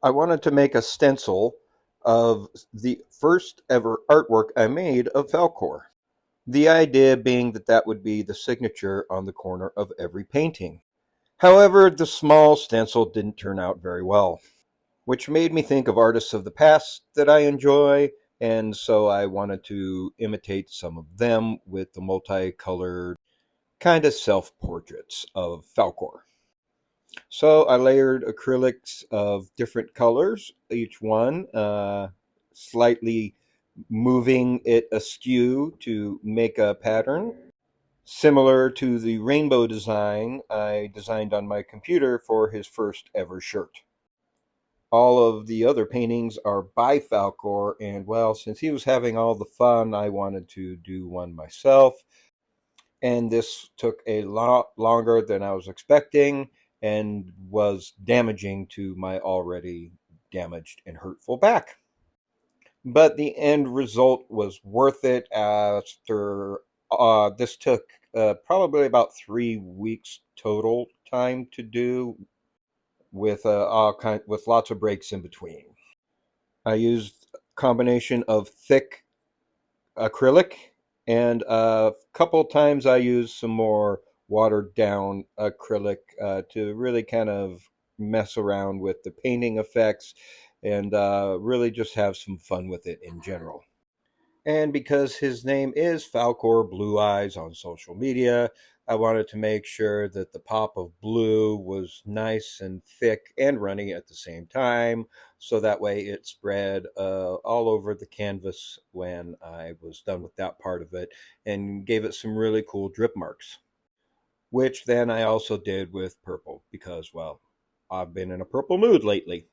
I wanted to make a stencil of the first ever artwork I made of Falcor. The idea being that that would be the signature on the corner of every painting. However, the small stencil didn't turn out very well, which made me think of artists of the past that I enjoy, and so I wanted to imitate some of them with the multicolored kind of self portraits of Falcor. So I layered acrylics of different colors, each one slightly moving it askew to make a pattern, similar to the rainbow design I designed on my computer for his first ever shirt. All of the other paintings are by Falcor, and well, since he was having all the fun, I wanted to do one myself. And this took a lot longer than I was expecting and was damaging to my already damaged and hurtful back. But the end result was worth it. After this took probably about 3 weeks total time to do, with with lots of breaks in between. I used a combination of thick acrylic, and a couple times I used some more watered down acrylic to really kind of mess around with the painting effects and really just have some fun with it in general. And because his name is Falcor Blue Eyes on social media, I wanted to make sure that the pop of blue was nice and thick and runny at the same time, so that way it spread all over the canvas when I was done with that part of it and gave it some really cool drip marks, which then I also did with purple because, well, I've been in a purple mood lately.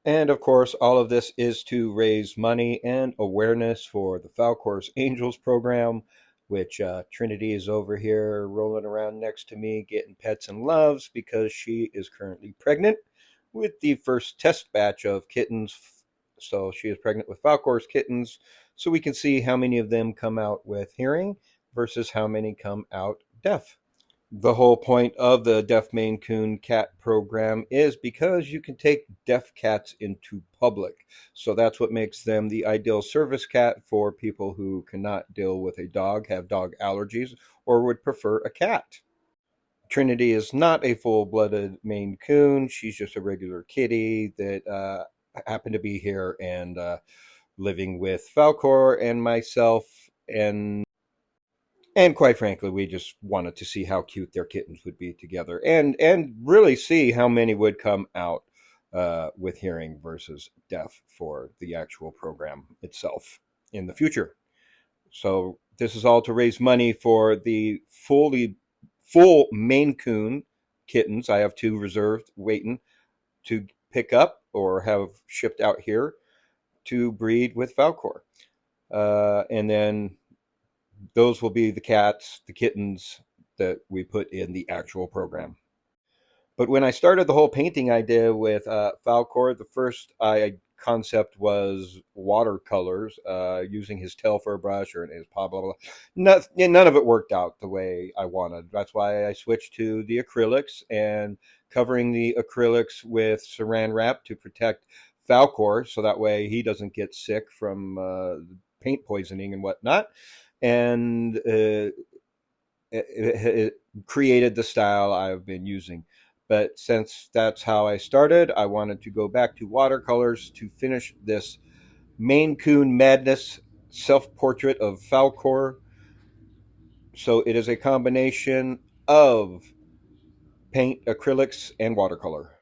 And of course, all of this is to raise money and awareness for the Falcor's Angels program, which Trinity is over here rolling around next to me getting pets and loves because she is currently pregnant with the first test batch of kittens. So she is pregnant with Falcor's kittens, so we can see how many of them come out with hearing versus how many come out deaf. The whole point of the Deaf Mainecoon cat program is because you can take deaf cats into public. So that's what makes them the ideal service cat for people who cannot deal with a dog, have dog allergies, or would prefer a cat. Trinity is not a full-blooded Maine Coon. She's just a regular kitty that happened to be here and living with Falcor and myself, and quite frankly, we just wanted to see how cute their kittens would be together, and really see how many would come out with hearing versus deaf for the actual program itself in the future. So this is all to raise money for the full Maine Coon kittens. I have two reserved waiting to pick up or have shipped out here to breed with Falcor. And then those will be the cats, the kittens that we put in the actual program. But when I started the whole painting idea with Falcor, the first concept was watercolors using his Telfer brush or his blah, blah, blah. None of it worked out the way I wanted. That's why I switched to the acrylics and covering the acrylics with saran wrap to protect Falcor so that way he doesn't get sick from paint poisoning and whatnot. And it created the style I've been using. But since that's how I started, I wanted to go back to watercolors to finish this Mainecoon Madness self-portrait of Falcor. So it is a combination of paint, acrylics, and watercolor.